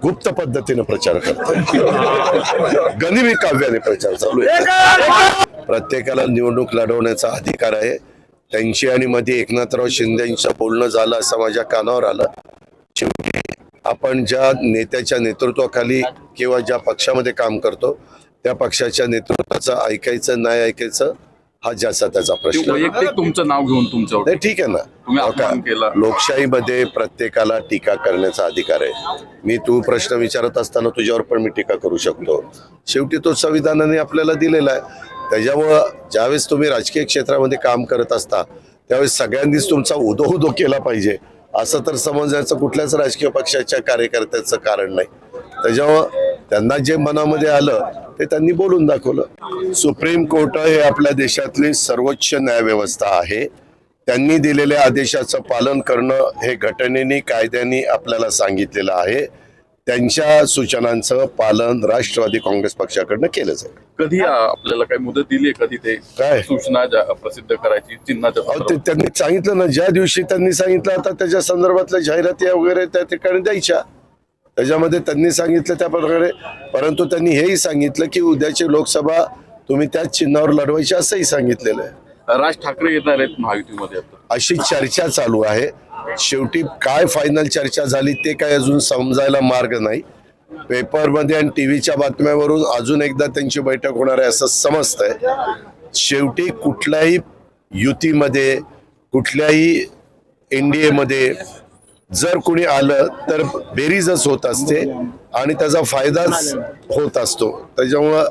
गुप्त पद्धतीने प्रचार करतात, गनिमी काव्याने प्रचार चालू आहे। प्रत्येकाला निवडणूक लढवण्याचा अधिकार आहे। त्यांची आणि मध्ये एकनाथराव शिंदेंचं बोलणं झालं असं माझ्या कानावर आलं। शेवटी आपण ज्या नेत्याच्या नेतृत्वाखाली किंवा ज्या पक्षामध्ये काम करतो त्या पक्षाच्या नेतृत्वाचं ऐकायचं नाही ऐकायचं हा ज्याचा त्याचा प्रश्न। वैयक्तिक तुमचं नाव घेऊन तुमच्यावर नाही, ठीक आहे तुम्ही ना, अपमान केला। लोकशाहीमध्ये प्रत्येकाला टीका करण्याचा अधिकार आहे। मी तू प्रश्न विचारत असताना तुझ्यावर पण मी टीका करू शकतो। शेवटी तो संविधानाने आपल्याला दिलेला आहे। त्याच्यामुळं ज्यावेळेस तुम्ही राजकीय क्षेत्रामध्ये काम करत असता त्यावेळेस सगळ्यांनीच तुमचा उदो केला पाहिजे असं तर समजायचं कुठल्याच राजकीय पक्षाच्या कार्यकर्त्याचं कारण नाही। त्याच्यामुळं त्यांना जे मनामध्ये आलं ते त्यांनी बोलून दाखवलं। सुप्रीम कोर्ट हे आपल्या देशातली सर्वोच्च न्यायव्यवस्था आहे। त्यांनी दिलेल्या आदेशाचं पालन करणं हे घटनेने कायद्याने आपल्याला सांगितलेलं आहे। त्यांच्या सूचनांचं पालन राष्ट्रवादी काँग्रेस पक्षाकडनं केलं जाईल। कधी आपल्याला काही मुदत दिली आहे, कधी ते काय सूचना प्रसिद्ध करायची चिन्हाच्या ते त्यांनी सांगितलं ना, ज्या दिवशी त्यांनी सांगितलं आता त्याच्या संदर्भातल्या जाहिराती वगैरे त्या ठिकाणी द्यायच्या, त्याच्यामध्ये त्यांनी सांगितलं त्या प्रकारे। परंतु त्यांनी हेही सांगितलं की उद्याची लोकसभा तुम्ही त्याच चिन्हावर लढवायची असंही सांगितलेलं आहे। राज ठाकरे येणार आहेत महायुतीमध्ये आता, अशी चर्चा चालू आहे। शेवटी काय फायनल चर्चा झाली ते काय अजून समजायला मार्ग नाही। पेपरमध्ये आणि टीव्हीच्या बातम्यावरून अजून एकदा त्यांची बैठक होणार आहे असं समजतंय। शेवटी कुठल्याही युतीमध्ये कुठल्याही एनडीए मध्ये जर कोणी आलं तर बेरीजच होत असते आणि त्याचा फायदाच होत असतो। त्याच्यामुळं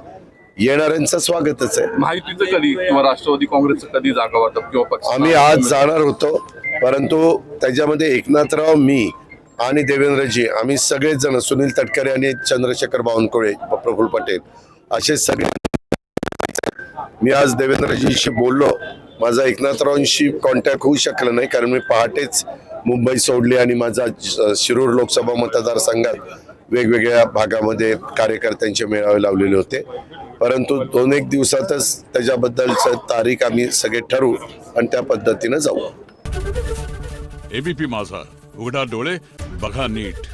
येणाऱ्यांचं स्वागतच आहे। महायुतीचं कधी किंवा राष्ट्रवादी काँग्रेसचं कधी जागा वाटप किंवा पक्ष आम्ही आज जाणार होतो, परंतु त्याच्यामध्ये एकनाथराव, मी आणि देवेंद्रजी आम्ही सगळेच जण, सुनील तटकरे आणि चंद्रशेखर बावनकुळे, प्रफुल्ल पटेल असे सगळे, मी आज देवेंद्रजीशी बोललो। माझा एकनाथरावांशी कॉन्टॅक्ट होऊ शकला नाही कारण मी पहाटेच मुंबई सोडली आणि माझा शिरूर लोकसभा मतदारसंघात वेगवेगळ्या भागामध्ये कार्यकर्त्यांचे मेळावे लावलेले होते। परंतु 2-1 दिवसातच त्याच्याबद्दलचं तारीख आम्ही सगळे ठरवू आणि त्या पद्धतीने जाऊ। एबीपी माझा, उघडा डोळे बघा नीट।